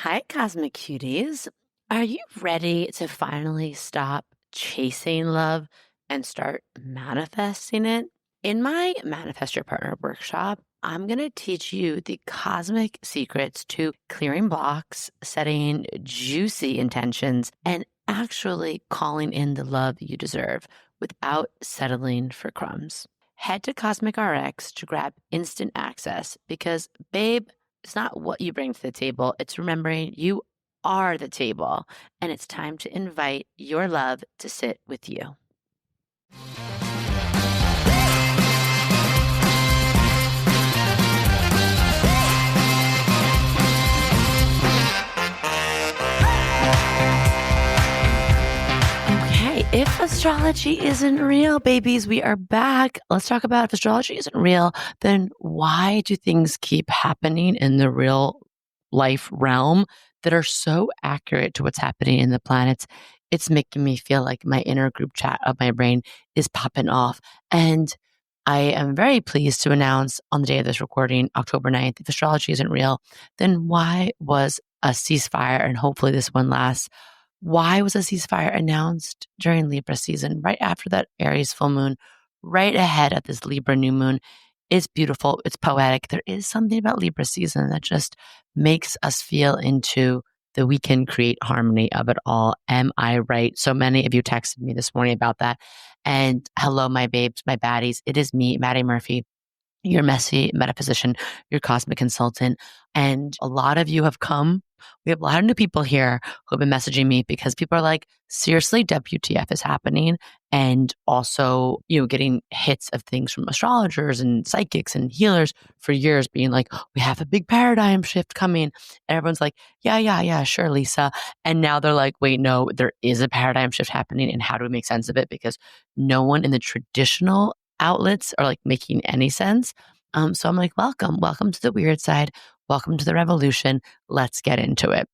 Hi, Cosmic Cuties. Are you ready to finally stop chasing love and start manifesting it? In my Manifest Your Partner workshop, I'm going to teach you the cosmic secrets to clearing blocks, setting juicy intentions, and actually calling in the love you deserve without settling for crumbs. Head to Cosmic RX to grab instant access because, babe, it's not what you bring to the table. It's remembering you are the table, and it's time to invite your love to sit with you. Okay, if astrology isn't real, babies, we are back. Let's talk about if astrology isn't real, then why do things keep happening in the real life realm that are so accurate to what's happening in the planets? It's making me feel like my inner group chat of my brain is popping off. And I am very pleased to announce on the day of this recording, October 9th, if astrology isn't real, then why was a ceasefire, and hopefully this one lasts, why was a ceasefire announced during Libra season, right after that Aries full moon, right ahead of this Libra new moon? It's beautiful. It's poetic. There is something about Libra season that just makes us feel into the we can create harmony of it all. Am I right? So many of you texted me this morning about that. And hello, my babes, my baddies. It is me, Maddie Murphy, your messy metaphysician, your cosmic consultant. And a lot of you have come. We have a lot of new people here who have been messaging me because people are like, seriously, WTF is happening. And also, getting hits of things from astrologers and psychics and healers for years being like, we have a big paradigm shift coming. And everyone's like, yeah, sure, Lisa. And now they're like, wait, no, there is a paradigm shift happening. And how do we make sense of it? Because no one in the traditional outlets are like making any sense. So I'm like, welcome to the weird side. Welcome to the revolution. Let's get into it.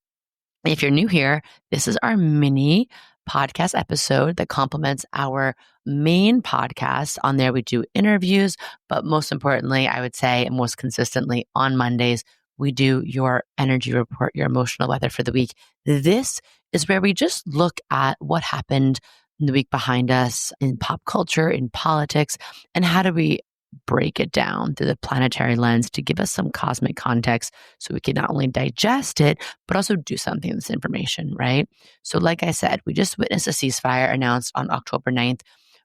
If you're new here, this is our mini podcast episode that complements our main podcast. On there, we do interviews, but most importantly, I would say, and most consistently on Mondays, we do your energy report, your emotional weather for the week. This is where we just look at what happened in the week behind us in pop culture, in politics, and how do we break it down through the planetary lens to give us some cosmic context so we can not only digest it, but also do something with this information, right? So like I said, we just witnessed a ceasefire announced on October 9th,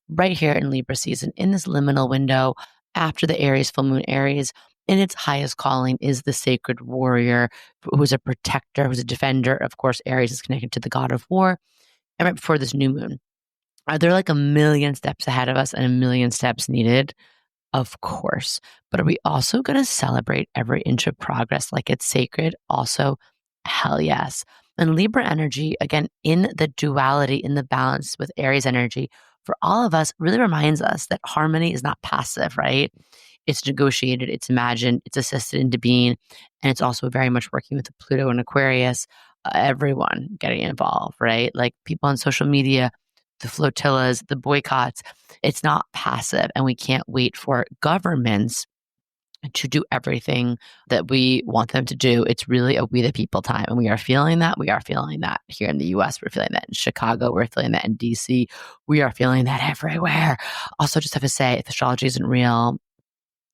right here in Libra season, in this liminal window after the Aries full moon. Aries, in its highest calling, is the sacred warrior who's a protector, who's a defender. Of course, Aries is connected to the god of war. And right before this new moon, are there like a million steps ahead of us and a million steps needed? Of course. But are we also going to celebrate every inch of progress like it's sacred? Also, hell yes. And Libra energy, again, in the duality, in the balance with Aries energy, for all of us, really reminds us that harmony is not passive, right? It's negotiated, it's imagined, it's assisted into being. And it's also very much working with Pluto and Aquarius, everyone getting involved, right? Like people on social media, the flotillas, the boycotts. It's not passive, and we can't wait for governments to do everything that we want them to do. It's really a we the people time, and we are feeling that. We are feeling that here in the US. We're feeling that in Chicago. We're feeling that in DC. We are feeling that everywhere. Also, just have to say, if astrology isn't real,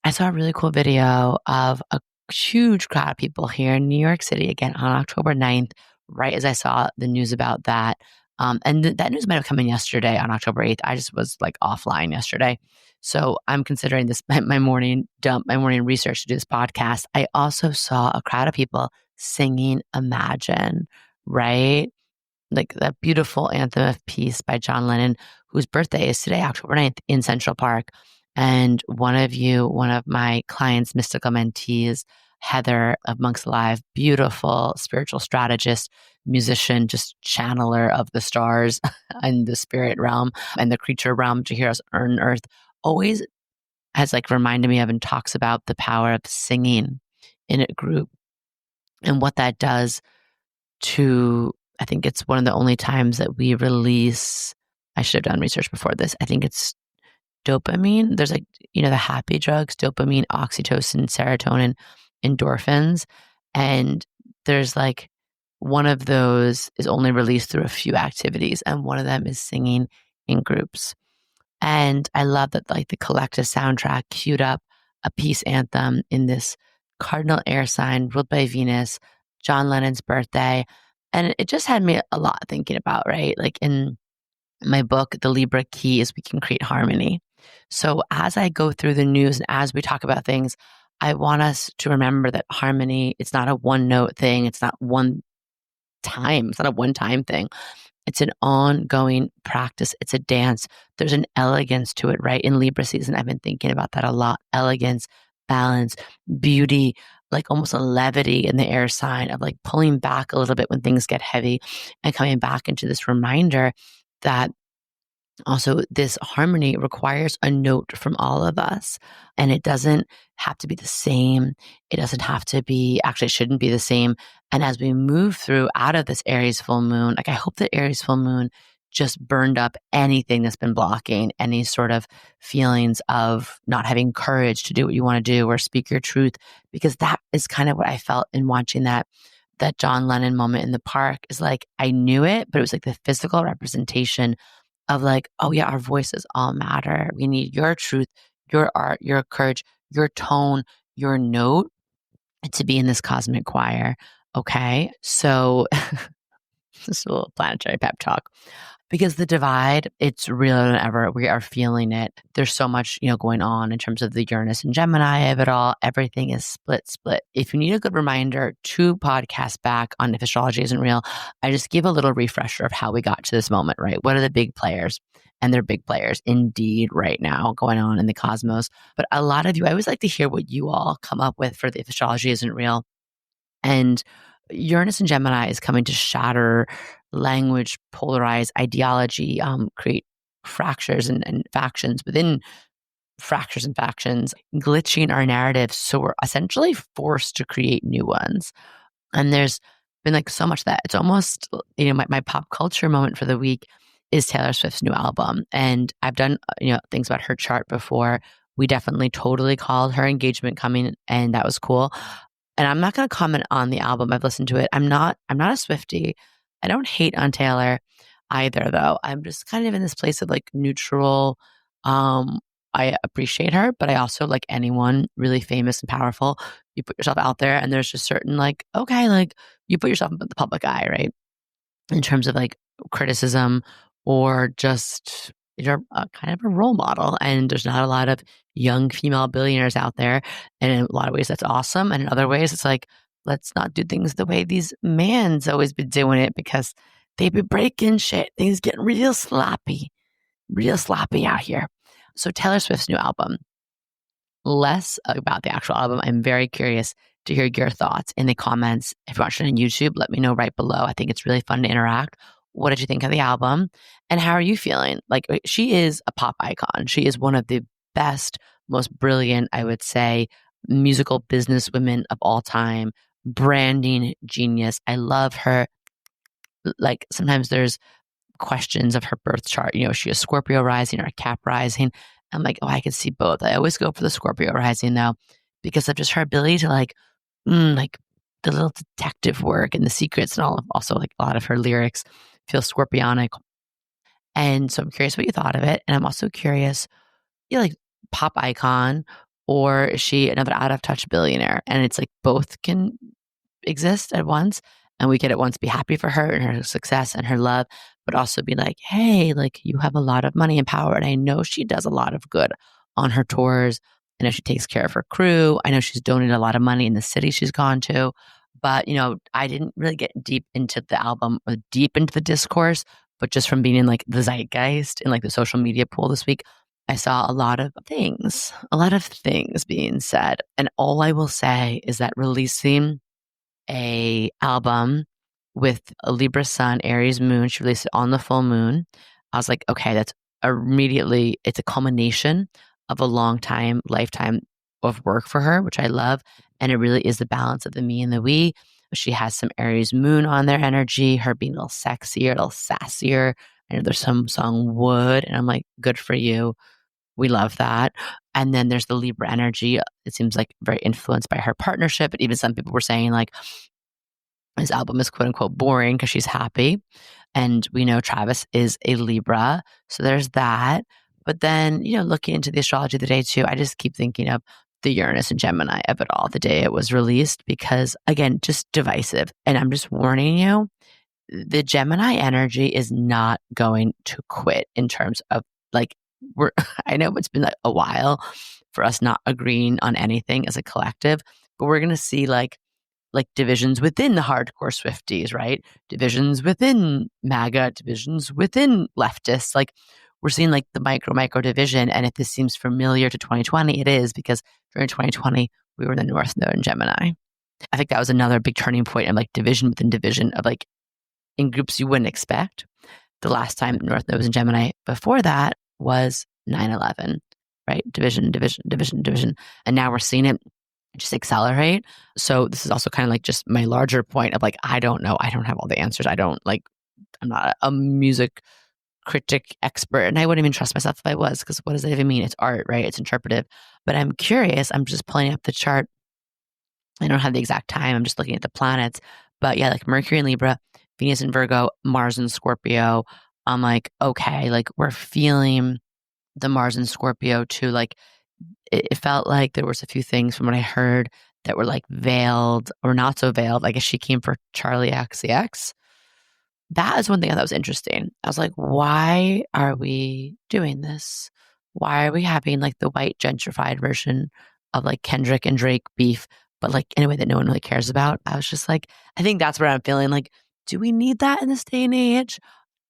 I saw a really cool video of a huge crowd of people here in New York City, again, on October 9th, right as I saw the news about that. And that news might have come in yesterday on October 8th. I just was like offline yesterday. So I'm considering this my morning dump, my morning research to do this podcast. I also saw a crowd of people singing Imagine, right? Like that beautiful anthem of peace by John Lennon, whose birthday is today, October 9th, in Central Park. And one of my clients, mystical mentees, Heather of Monks Alive, beautiful spiritual strategist, musician, just channeler of the stars and the spirit realm and the creature realm to hear us on earth, always has like reminded me of and talks about the power of singing in a group and what that does to, I think it's one of the only times that we release, I should have done research before this. I think it's dopamine. There's like, the happy drugs, dopamine, oxytocin, serotonin, endorphins. And there's like one of those is only released through a few activities, and one of them is singing in groups. And I love that like the collective soundtrack queued up a peace anthem in this cardinal air sign ruled by Venus, John Lennon's birthday. And it just had me a lot thinking about, right? Like in my book, The Libra Key is We Can Create Harmony. So as I go through the news and as we talk about things, I want us to remember that harmony, it's not a one note thing. It's not one time. It's not a one time thing. It's an ongoing practice. It's a dance. There's an elegance to it, right? In Libra season, I've been thinking about that a lot. Elegance, balance, beauty, like almost a levity in the air sign of like pulling back a little bit when things get heavy and coming back into this reminder that also this harmony requires a note from all of us. And it doesn't have to be the same. It doesn't have to be, actually, it shouldn't be the same. And as we move through out of this Aries full moon, like I hope that Aries full moon just burned up anything that's been blocking any sort of feelings of not having courage to do what you want to do or speak your truth, because that is kind of what I felt in watching that John Lennon moment in the park. Is like, I knew it, but it was like the physical representation of like, oh yeah, our voices all matter. We need your truth, your art, your courage, your tone, your note to be in this cosmic choir. Okay. So this is a little planetary pep talk. Because the divide, it's realer than ever. We are feeling it. There's so much, going on in terms of the Uranus and Gemini of it all. Everything is split. If you need a good reminder, 2 podcasts back on If Astrology Isn't Real, I just give a little refresher of how we got to this moment, right? What are the big players? And they're big players indeed right now going on in the cosmos. But a lot of you, I always like to hear what you all come up with for the If Astrology Isn't Real. And Uranus and Gemini is coming to shatter language, polarize ideology, create fractures and factions within fractures and factions, glitching our narratives. So we're essentially forced to create new ones. And there's been like so much that it's almost, my pop culture moment for the week is Taylor Swift's new album. And I've done, things about her chart before. We definitely totally called her engagement coming, and that was cool. And I'm not going to comment on the album. I've listened to it. I'm not a Swiftie. I don't hate on Taylor either, though. I'm just kind of in this place of like neutral. I appreciate her, but I also, like anyone really famous and powerful, you put yourself out there and there's just certain like, okay, like you put yourself in the public eye, right? In terms of like criticism or just you're kind of a role model. And there's not a lot of young female billionaires out there. And in a lot of ways, that's awesome. And in other ways, it's like, let's not do things the way these mans always been doing it, because they be breaking shit. Things getting real sloppy out here. So Taylor Swift's new album, less about the actual album. I'm very curious to hear your thoughts in the comments. If you're watching on YouTube, let me know right below. I think it's really fun to interact. What did you think of the album? And how are you feeling? Like, she is a pop icon. She is one of the best, most brilliant, I would say, musical businesswomen of all time. Branding genius. I love her. Like, sometimes there's questions of her birth chart. Is she a Scorpio rising or a Cap rising? I'm like, oh, I can see both. I always go for the Scorpio rising though, because of just her ability to like the little detective work and the secrets and all of, also like a lot of her lyrics feel scorpionic. And so I'm curious what you thought of it. And I'm also curious, like pop icon, or is she another out of touch billionaire? And it's like both can exist at once. And we could at once be happy for her and her success and her love, but also be like, hey, like you have a lot of money and power. And I know she does a lot of good on her tours. I know she takes care of her crew. I know she's donated a lot of money in the city she's gone to. But, I didn't really get deep into the album or deep into the discourse, but just from being in like the zeitgeist and like the social media pool this week, I saw a lot of things being said. And all I will say is that releasing a album with a Libra sun, Aries moon, she released it on the full moon. I was like, okay, that's immediately, it's a culmination of a lifetime of work for her, which I love. And it really is the balance of the me and the we. She has some Aries moon on their energy, her being a little sexier, a little sassier. I know there's some song Wood, and I'm like, good for you. We love that. And then there's the Libra energy. It seems like very influenced by her partnership. But even some people were saying like, His album is quote unquote boring because she's happy. And we know Travis is a Libra. So there's that. But then, looking into the astrology of the day too, I just keep thinking of the Uranus and Gemini of it all the day it was released because, again, just divisive. And I'm just warning you, the Gemini energy is not going to quit in terms of like, I know it's been like a while for us not agreeing on anything as a collective, but we're going to see like divisions within the hardcore Swifties, right? Divisions within MAGA, divisions within leftists. Like we're seeing like the micro division. And if this seems familiar to 2020, it is because during 2020, we were in the North Node in Gemini. I think that was another big turning point in like division within division of like in groups you wouldn't expect. The last time North Node was in Gemini before that was 9/11, right? Division. And now we're seeing it just accelerate. So this is also kind of like just my larger point of like, I don't know. I don't have all the answers. I'm not a music critic expert and I wouldn't even trust myself if I was, because what does that even mean? It's art, right? It's interpretive. But I'm curious. I'm just pulling up the chart. I don't have the exact time. I'm just looking at the planets. But yeah, like Mercury in Libra, Venus in Virgo, Mars in Scorpio. I'm like, okay, like we're feeling the Mars in Scorpio too. Like it felt like there was a few things from what I heard that were like veiled or not so veiled. I guess she came for Charlie XCX. That is one thing I thought was interesting. I was like, why are we doing this? Why are we having like the white gentrified version of like Kendrick and Drake beef, but like in a way that no one really cares about? I was just like, I think that's where I'm feeling like, do we need that in this day and age?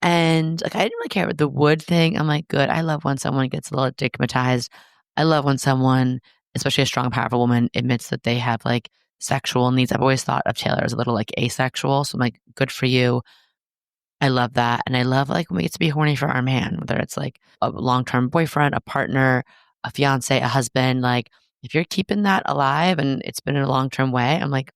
And like, I didn't really care about the wood thing. I'm like, good. I love when someone gets a little stigmatized. I love when someone, especially a strong, powerful woman, admits that they have like sexual needs. I've always thought of Taylor as a little like asexual. So I'm like, good for you. I love that. And I love like when we get to be horny for our man, whether it's like a long-term boyfriend, a partner, a fiance, a husband. Like if you're keeping that alive and it's been in a long-term way, I'm like,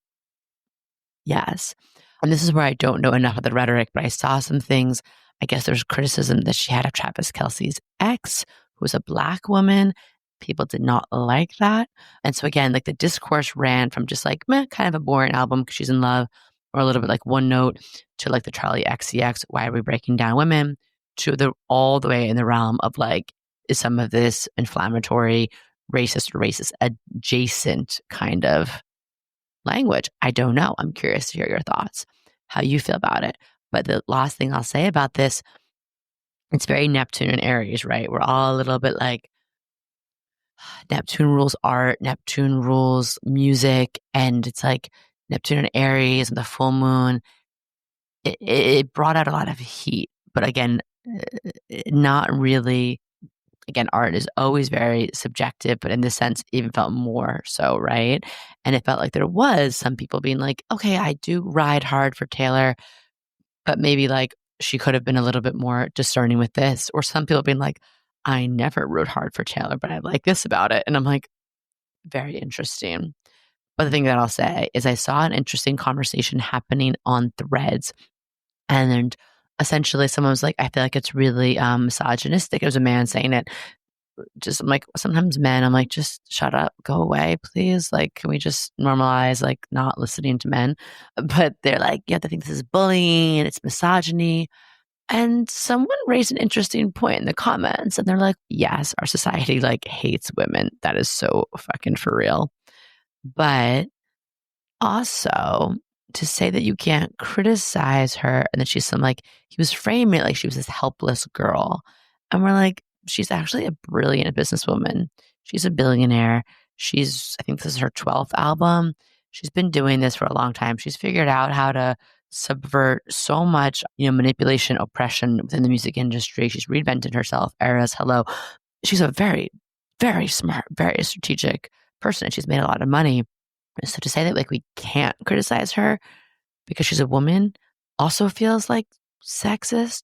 yes. And this is where I don't know enough of the rhetoric, but I saw some things. I guess there's criticism that she had of Travis Kelce's ex, who was a Black woman. People did not like that. And so again, like the discourse ran from just like, meh, kind of a boring album because she's in love, or a little bit like one note, to like the Charlie XCX, why are we breaking down women, to the all the way in the realm of like, is some of this inflammatory, racist adjacent kind of language? I don't know. I'm curious to hear your thoughts, how you feel about it. But the last thing I'll say about this, it's very Neptune and Aries, right? We're all a little bit like, Neptune rules art, Neptune rules music, and it's like Neptune and Aries and the full moon. It brought out a lot of heat, but again, not really. Again, art is always very subjective, but in this sense, even felt more so, right? And it felt like there was some people being like, okay, I do ride hard for Taylor, but maybe like she could have been a little bit more discerning with this. Or some people being like, I never rode hard for Taylor, but I like this about it. And I'm like, very interesting. But the thing that I'll say is I saw an interesting conversation happening on Threads. And essentially someone was like, I feel like it's really misogynistic. It was a man saying it. Just I'm like, sometimes men, I'm like, just shut up, go away, please. Like, can we just normalize like not listening to men? But they're like, you have to think this is bullying, it's misogyny. And someone raised an interesting point in the comments, and they're like, yes, our society like hates women. That is so fucking for real. But also to say that you can't criticize her and that she's some like, he was framing it like she was this helpless girl. And we're like, she's actually a brilliant businesswoman. She's a billionaire. I think this is her 12th album. She's been doing this for a long time. She's figured out how to subvert so much, manipulation, oppression within the music industry. She's reinvented herself. Eras, hello. She's a very, very smart, very strategic person. And she's made a lot of money. So to say that like we can't criticize her because she's a woman also feels like sexist.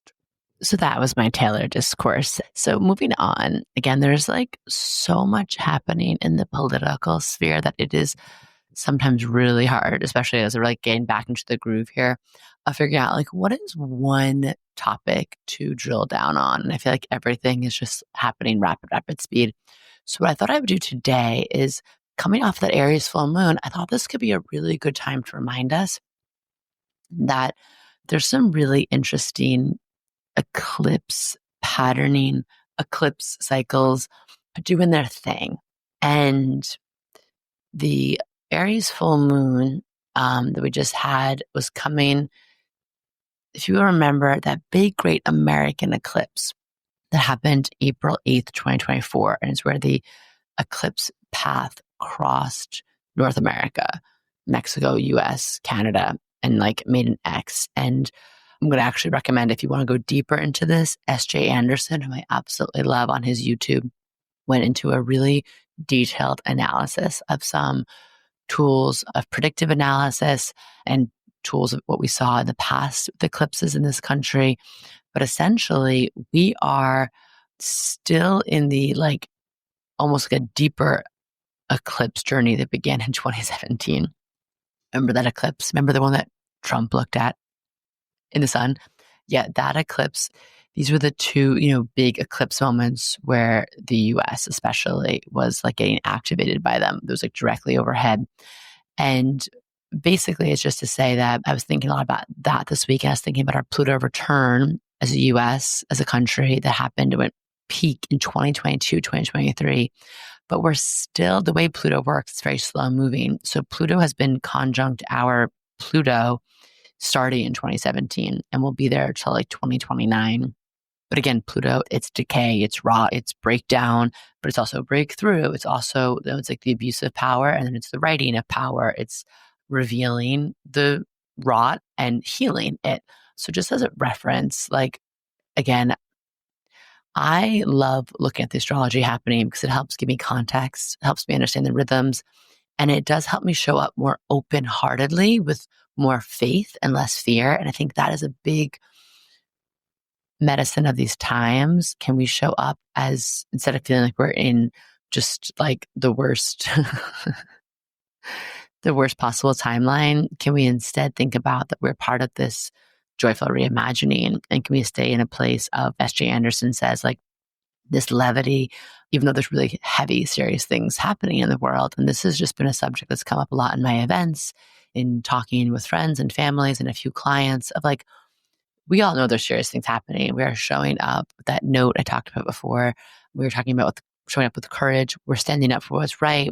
So that was my Taylor discourse. So moving on, again, there's like so much happening in the political sphere that it is sometimes really hard, especially as we're like getting back into the groove here, of figuring out like what is one topic to drill down on. And I feel like everything is just happening rapid speed. So what I thought I would do today is, coming off that Aries full moon, I thought this could be a really good time to remind us that there's some really interesting eclipse patterning, eclipse cycles doing their thing. And the Aries full moon that we just had was coming, if you remember, that big, great American eclipse that happened April 8th, 2024. And it's where the eclipse path crossed North America, Mexico, US, Canada, and like made an X. And I'm going to actually recommend, if you want to go deeper into this, S.J. Anderson, whom I absolutely love on his YouTube, went into a really detailed analysis of some tools of predictive analysis and tools of what we saw in the past with eclipses in this country. But essentially, we are still in the like almost like a deeper eclipse journey that began in 2017. Remember that eclipse? Remember the one that Trump looked at in the sun? Yeah, that eclipse. These were the two, big eclipse moments where the US especially was like getting activated by them. It was like directly overhead. And basically it's just to say that I was thinking a lot about that this week. I was thinking about our Pluto return as a US, as a country that happened, it went peak in 2022, 2023. But we're still, the way Pluto works, it's very slow moving. So Pluto has been conjunct our Pluto starting in 2017 and will be there till like 2029. But again, Pluto, it's decay, it's raw, it's breakdown, but it's also breakthrough. It's also, it's like the abuse of power, and then it's the righting of power. It's revealing the rot and healing it. So just as a reference, like, again, I love looking at the astrology happening because it helps give me context, helps me understand the rhythms, and it does help me show up more open-heartedly with more faith and less fear. And I think that is a big medicine of these times. Can we show up as, instead of feeling like we're in just like the worst, the worst possible timeline, can we instead think about that we're part of this joyful reimagining? And can we stay in a place of, S.J. Anderson says, like this levity, even though there's really heavy, serious things happening in the world. And this has just been a subject that's come up a lot in my events, in talking with friends and families and a few clients, of like, we all know there's serious things happening. We are showing up with that note I talked about before. We were talking about showing up with courage. We're standing up for what's right.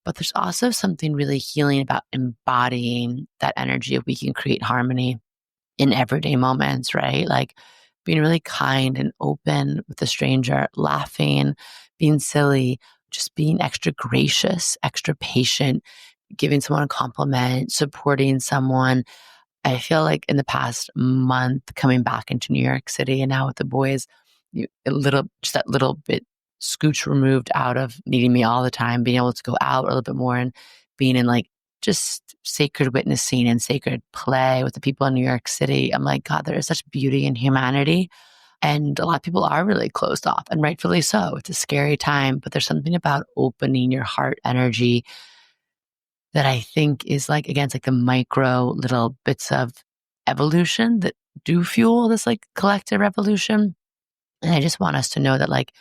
But there's also something really healing about embodying that energy of we can create harmony in everyday moments, right? Like being really kind and open with a stranger, laughing, being silly, just being extra gracious, extra patient, giving someone a compliment, supporting someone. I feel like in the past month, coming back into New York City and now with the boys, just that little bit scooch removed out of needing me all the time, being able to go out a little bit more and being in like just sacred witnessing and sacred play with the people in New York City. I'm like, God, there is such beauty in humanity. And a lot of people are really closed off, and rightfully so. It's a scary time, but there's something about opening your heart energy that I think is like, again, it's like the micro little bits of evolution that do fuel this like collective revolution. And I just want us to know that like,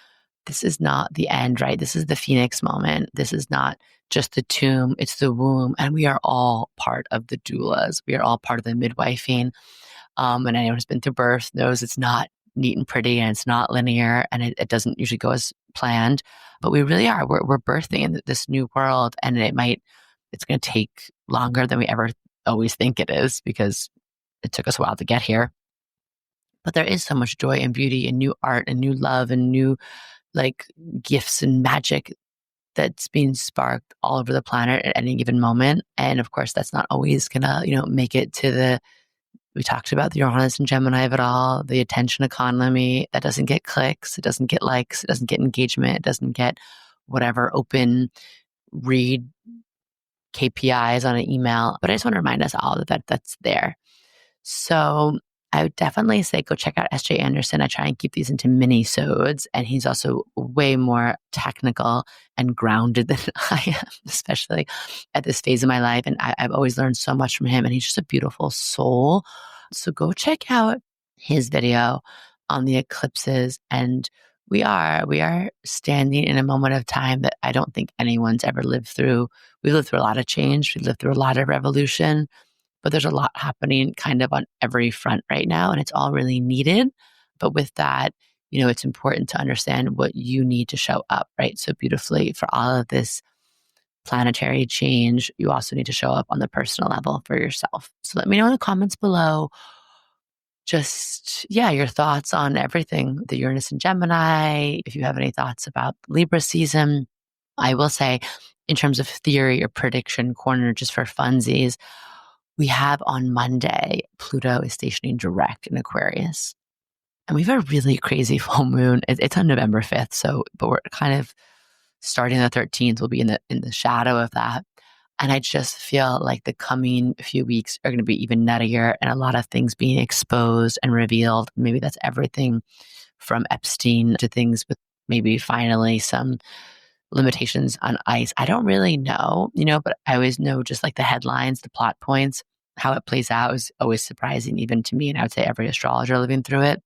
this is not the end, right? This is the Phoenix moment. This is not just the tomb, it's the womb. And we are all part of the doulas. We are all part of the midwifing. And anyone who's been through birth knows it's not neat and pretty, and it's not linear, and it doesn't usually go as planned. But we really are. We're birthing in this new world, and it's going to take longer than we ever always think it is, because it took us a while to get here. But there is so much joy and beauty and new art and new love and new like gifts and magic that's being sparked all over the planet at any given moment. And of course, that's not always gonna, make it to we talked about the Uranus and Gemini of it all, the attention economy that doesn't get clicks, it doesn't get likes, it doesn't get engagement, it doesn't get whatever open read KPIs on an email. But I just want to remind us all that's there. So I would definitely say go check out S.J. Anderson. I try and keep these into mini-sodes, and he's also way more technical and grounded than I am, especially at this phase of my life. And I've always learned so much from him, and he's just a beautiful soul. So go check out his video on the eclipses. And we are standing in a moment of time that I don't think anyone's ever lived through. We lived through a lot of change. We lived through a lot of revolution. but there's a lot happening kind of on every front right now, and it's all really needed. But with that, it's important to understand what you need to show up, right? So beautifully for all of this planetary change, you also need to show up on the personal level for yourself. So let me know in the comments below your thoughts on everything, the Uranus and Gemini. If you have any thoughts about Libra season, I will say in terms of theory or prediction corner, just for funsies, we have on Monday, Pluto is stationing direct in Aquarius. And we have a really crazy full moon. It's on November 5th. But we're kind of starting the 13th. We'll be in the shadow of that. And I just feel like the coming few weeks are going to be even nuttier and a lot of things being exposed and revealed. Maybe that's everything from Epstein to things with maybe finally some limitations on ICE. I don't really know, but I always know just like the headlines, the plot points, how it plays out is always surprising even to me. And I would say every astrologer living through it.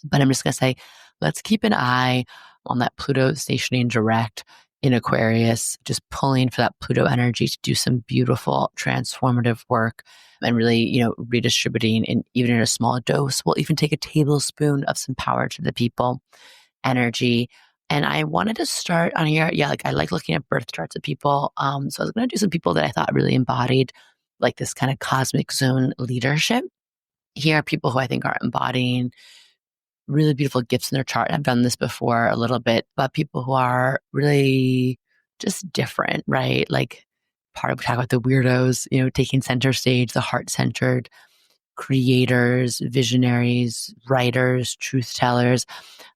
But I'm just going to say, let's keep an eye on that Pluto stationing direct in Aquarius, just pulling for that Pluto energy to do some beautiful transformative work and really, redistributing, and even in a small dose, we'll even take a tablespoon of some power to the people energy. And I wanted to start on here. Yeah, I like looking at birth charts of people. So I was going to do some people that I thought really embodied like this kind of cosmic zone leadership. Here are people who I think are embodying really beautiful gifts in their chart. I've done this before a little bit, but people who are really just different, right? Like part of we talk about the weirdos, taking center stage, the heart-centered creators, visionaries, writers, truth tellers.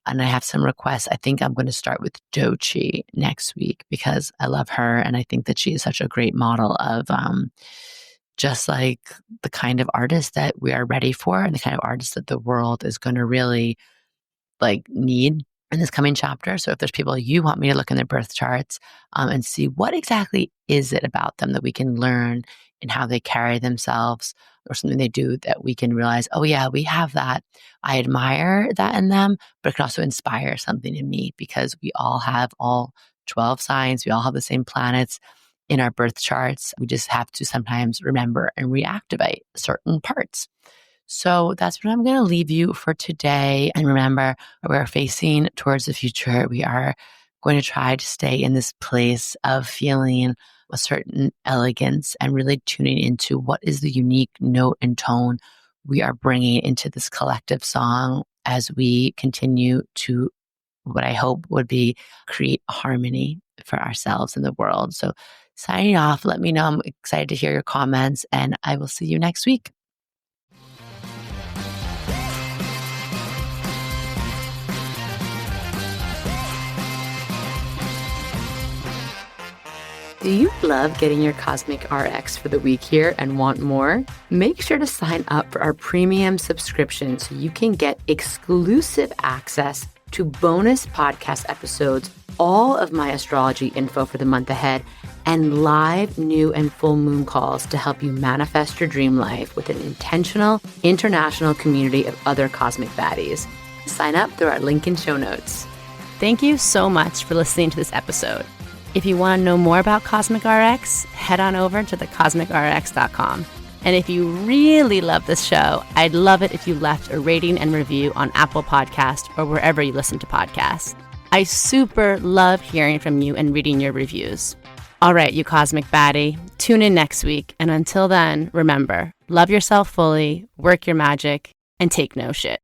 And I have some requests. I think I'm going to start with Dochi next week because I love her. And I think that she is such a great model of just like the kind of artist that we are ready for and the kind of artist that the world is going to really need in this coming chapter. So if there's people you want me to look in their birth charts and see what exactly is it about them that we can learn in how they carry themselves or something they do that we can realize, oh yeah, we have that. I admire that in them, but it can also inspire something in me because we all have all 12 signs. We all have the same planets in our birth charts. We just have to sometimes remember and reactivate certain parts. So that's what I'm going to leave you for today. And remember, we're facing towards the future. We are going to try to stay in this place of feeling a certain elegance and really tuning into what is the unique note and tone we are bringing into this collective song as we continue to, what I hope would be, create harmony for ourselves and the world. So signing off, let me know. I'm excited to hear your comments, and I will see you next week. Do you love getting your Cosmic RX for the week here and want more? Make sure to sign up for our premium subscription so you can get exclusive access to bonus podcast episodes, all of my astrology info for the month ahead, and live new and full moon calls to help you manifest your dream life with an intentional international community of other cosmic baddies. Sign up through our link in show notes. Thank you so much for listening to this episode. If you want to know more about Cosmic RX, head on over to thecosmicrx.com. And if you really love this show, I'd love it if you left a rating and review on Apple Podcasts or wherever you listen to podcasts. I super love hearing from you and reading your reviews. All right, you cosmic baddie, tune in next week. And until then, remember, love yourself fully, work your magic, and take no shit.